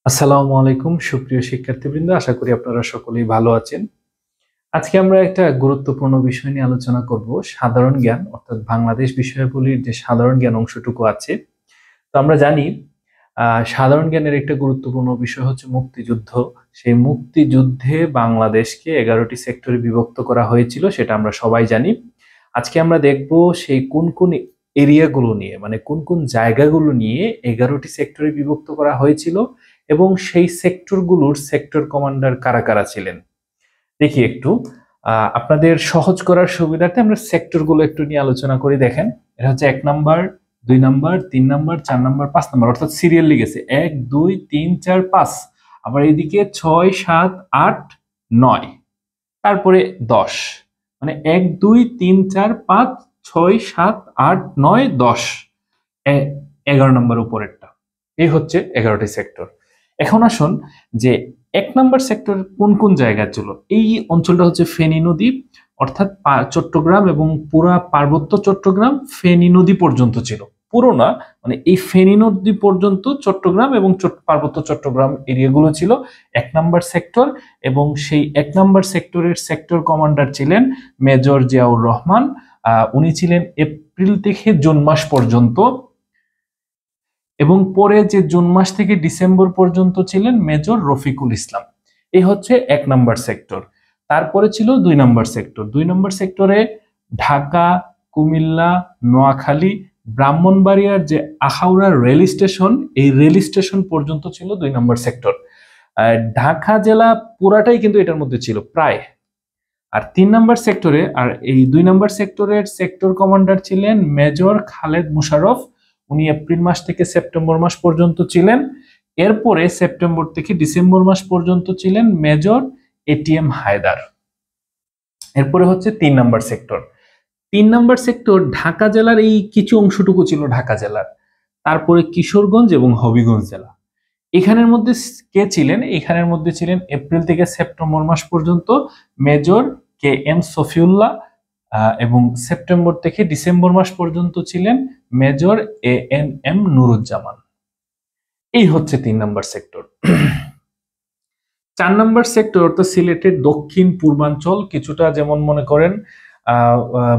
আসসালামু আলাইকুম সুপ্রিয় শিক্ষার্থীবৃন্দ, আশা করি আপনারা সকলেই ভালো আছেন। আজকে আমরা একটা গুরুত্বপূর্ণ বিষয় নিয়ে আলোচনা করব, সাধারণ জ্ঞান অর্থাৎ বাংলাদেশ বিষয়াবলীর যে সাধারণ জ্ঞান অংশটুকু আছে। তো আমরা জানি সাধারণ জ্ঞানের একটা গুরুত্বপূর্ণ বিষয় হচ্ছে মুক্তিযুদ্ধ। সেই মুক্তিযুদ্ধে বাংলাদেশকে 11টি সেক্টরে বিভক্ত করা হয়েছিল, সেটা আমরা সবাই জানি। আজকে আমরা দেখব সেই কোন কোন এরিয়াগুলো নিয়ে, মানে কোন কোন জায়গাগুলো নিয়ে 11টি সেক্টরে বিভক্ত করা হয়েছিল এবং সেই সেক্টরগুলোর সেক্টর কমান্ডার কারা কারা ছিলেন। দেখি একটু আপনাদের সহজ করার সুবিধার্থে আমরা সেক্টরগুলো একটু নিয়ে আলোচনা করি। দেখেন, এটা হচ্ছে 1 number, 2 number, 3 number, 4 number, 5 number, অর্থাৎ সিরিয়াল লিখেছে 1 2 3 4 5। আবার এইদিকে 6 7 8 9, তারপরে 10, মানে 1 2 3 4 5 6 7 8 9 10, 11 নম্বর উপরেরটা। এই হচ্ছে 11টি সেক্টর। এখন আসুন যে 1 নাম্বার সেক্টর কোন কোন জায়গায় ছিল। এই অঞ্চলটা হচ্ছে ফেনী নদী, অর্থাৎ চট্টগ্রাম এবং পুরা পার্বত্য চট্টগ্রাম ফেনী নদী পর্যন্ত ছিল। পুরো না, মানে এই ফেনী নদী পর্যন্ত চট্টগ্রাম এবং পার্বত্য চট্টগ্রাম এরিয়াগুলো ছিল 1 নাম্বার সেক্টর। এবং সেই 1 নাম্বার সেক্টরের সেক্টর কমান্ডার ছিলেন মেজর জিয়াউর রহমান। উনি ছিলেন এপ্রিল থেকে জুন মাস পর্যন্ত, এবং পরে যে জুন মাস থেকে ডিসেম্বর পর্যন্ত ছিলেন মেজর রফিকুল ইসলাম। এই হচ্ছে 1 নাম্বার সেক্টর। তারপরে ছিল 2 নাম্বার সেক্টর। 2 নাম্বার সেক্টরে ঢাকা, কুমিল্লা, নোয়াখালী, ব্রাহ্মণবাড়িয়ার যে আখাউড়া রেল স্টেশন, এই রেল স্টেশন পর্যন্ত ছিল 2 নাম্বার সেক্টর। ঢাকা জেলা পুরাটাই কিন্তু এটার মধ্যে ছিল প্রায়। আর 3 নাম্বার সেক্টরে, আর এই 2 নাম্বার সেক্টরের সেক্টর কমান্ডার ছিলেন মেজর খালেদ মুশাররফ। উনি এপ্রিল মাস থেকে সেপ্টেম্বর মাস পর্যন্ত ছিলেন। এরপরে সেপ্টেম্বর থেকে ডিসেম্বর মাস পর্যন্ত ছিলেন মেজর এটিএম হায়দার। এরপরে হচ্ছে 3 number sector. 3 number sector Dhaka জেলার এই কিছু অংশটুকু ছিল ঢাকা জেলার। তারপরে কিশোরগঞ্জ এবং হবিগঞ্জ জেলা। এখানের মধ্যে কে ছিলেন? এখানের মধ্যে ছিলেন এপ্রিল থেকে সেপ্টেম্বর মাস পর্যন্ত মেজর কে এম সফিউল্লাহ, এবং সেপ্টেম্বর থেকে ডিসেম্বর মাস পর্যন্ত ছিলেন major A N M Nuruzzaman. এই হচ্ছে 3 নাম্বার সেক্টর। 4 নাম্বার সেক্টর তো সিলেটের দক্ষিণ পূর্বাঞ্চল কিছুটা, যেমন মনে করেন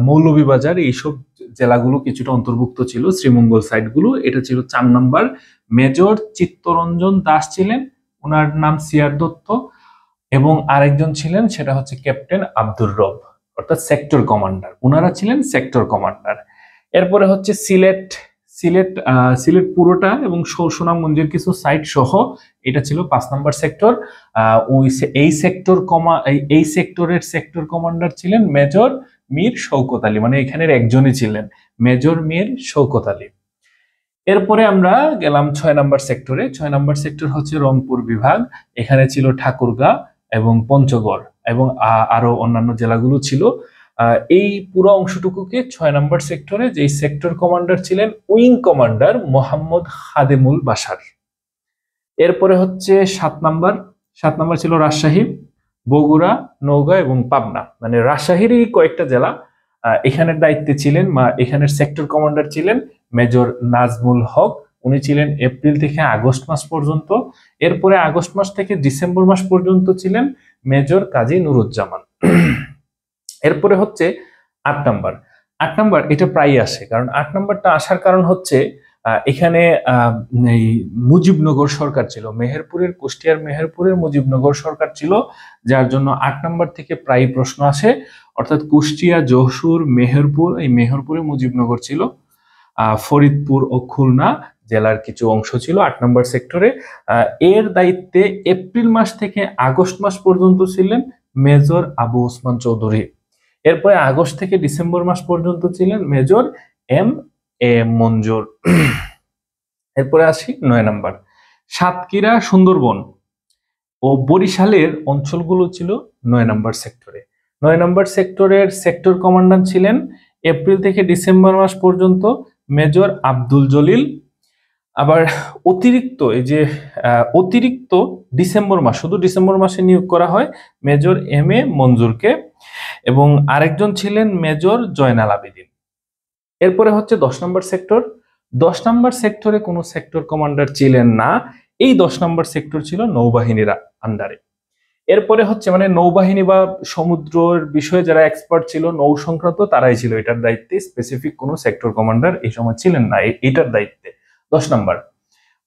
মৌলভীবাজার, এইসব জেলাগুলো কিছুটা অন্তর্ভুক্ত ছিল, শ্রীমঙ্গল সাইডগুলো। এটা ছিল 4 নাম্বার। মেজর চিত্তরঞ্জন দাস ছিলেন, ওনার নাম সিআর দত্ত, এবং আরেকজন ছিলেন সেটা হচ্ছে ক্যাপ্টেন আব্দুর রব, অর্থাৎ সেক্টর কমান্ডার। ওনারা ছিলেন সেক্টর কমান্ডার। এরপরে হচ্ছে সিলেট। সিলেট পুরোটা এবং সুনামগঞ্জের কিছু সাইট সহ এটা ছিল 5 নাম্বার সেক্টর। এই সেক্টরের সেক্টর কমান্ডার ছিলেন মেজর মীর শওকত আলী, মানে এখানের একজনই ছিলেন মেজর মীর শওকত আলী। এরপরে আমরা গেলাম 6 নাম্বার সেক্টরে। 6 নাম্বার সেক্টর হচ্ছে রংপুর বিভাগ। এখানে ছিল ঠাকুরগাঁও এবং পঞ্চগড় এবং আরো অন্যান্য জেলাগুলো ছিল। এই পুরো অংশটুকুকে 6 নাম্বার সেক্টরে, যেই সেক্টর কমান্ডার ছিলেন উইং কমান্ডার মোহাম্মদ খাদেমুল বাশার। এরপরে হচ্ছে 7 নাম্বার। 7 নাম্বার ছিল রাজশাহী, বগুড়া, নওগাঁ এবং পাবনা, মানে রাজশাহীরই কয়েকটা জেলা। এখানের দায়িত্বে ছিলেন এখানের সেক্টর কমান্ডার ছিলেন মেজর নাজমুল হক। উনি ছিলেন এপ্রিল থেকে আগস্ট মাস পর্যন্ত। এরপরে আগস্ট মাস থেকে ডিসেম্বর মাস পর্যন্ত ছিলেন মেজর কাজী নুরুজ্জামান। এরপরে হচ্ছে 8 নাম্বার। 8 নাম্বার এটা প্রায়ই আসে, কারণ 8 নাম্বারটা আসার কারণ হচ্ছে এখানে এই মুজিবনগর সরকার ছিল, মেহেরপুরের, কুষ্টিয়ার মেহেরপুরের মুজিবনগর সরকার ছিল, যার জন্য 8 নাম্বার থেকে প্রায় প্রশ্ন আসে। অর্থাৎ কুষ্টিয়া, যশোর, মেহেরপুর, এই মেহেরপুরে মুজিবনগর ছিল। ফরিদপুর ও খুলনা জেলার কিছু অংশ ছিল 8 নাম্বার সেক্টরে। এর দায়িত্বে এপ্রিল মাস থেকে আগস্ট মাস পর্যন্ত ছিলেন মেজর আবু ওসমান চৌধুরী। এরপরে আগস্ট থেকে ডিসেম্বর মাস পর্যন্ত ছিলেন মেজর এম এ মঞ্জুর। এরপরে আসি 9 নাম্বার। সাতক্ষীরা, সুন্দরবন ও বরিশালের অঞ্চলগুলো ছিল 9 নাম্বার সেক্টরে। 9 নাম্বার সেক্টরের সেক্টর কমান্ডার ছিলেন এপ্রিল থেকে ডিসেম্বর মাস পর্যন্ত মেজর আব্দুল জলিল। আবার অতিরিক্ত ডিসেম্বর মাস, শুধু ডিসেম্বর মাসে নিয়োগ করা হয় মেজর এম এ মঞ্জুরকে, এবং আরেকজন ছিলেন মেজর জয়নাল আবেদিন। এরপরে হচ্ছে 10 নম্বর সেক্টর। 10 নম্বর সেক্টরে কোনো সেক্টর কমান্ডার ছিলেন না। এই 10 নম্বর সেক্টর ছিল নৌবাহিনীর আন্ডারে। এরপরে হচ্ছে মানে নৌবাহিনী বা সমুদ্রের বিষয়ে যারা এক্সপার্ট ছিল নৌ সংক্রান্ত তারাই ছিল এটার দায়িত্বে, স্পেসিফিক কোনো সেক্টর কমান্ডার এই সময় ছিলেন না এটার দায়িত্বে। 10 নম্বর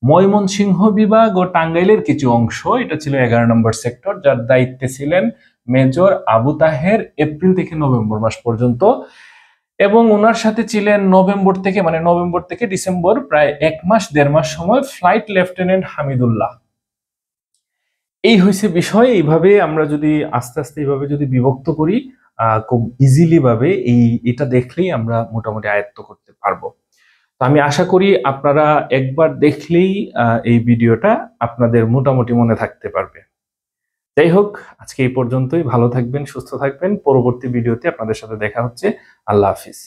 ময়মনসিংহ বিভাগ ও টাঙ্গাইলের কিছু অংশ, এটা ছিল 11 নম্বর সেক্টর, যার দায়িত্বে ছিলেন মেজর আবু তাহের এপ্রিল থেকে নভেম্বর মাস পর্যন্ত, এবং ওনার সাথে ছিলেন নভেম্বর থেকে ডিসেম্বর প্রায় 1 মাস 1.5 মাস সময় ফ্লাইট লেফটেন্যান্ট হামিদুল্লাহ। এই হয়েছে বিষয়। এইভাবে আমরা যদি আস্তে আস্তে এইভাবে যদি বিভক্ত করি খুব ইজিলি ভাবে এটা দেখলেই আমরা মোটামুটি আয়ত্ত করতে পারবো। তো আমি আশা করি আপনারা একবার দেখলেই এই ভিডিওটা আপনাদের মোটামুটি মনে থাকতে পারবে। যাই হোক, আজকে এই পর্যন্তই। ভালো থাকবেন, সুস্থ থাকবেন। পরবর্তী ভিডিওতে আপনাদের সাথে দেখা হচ্ছে। আল্লাহ হাফিজ।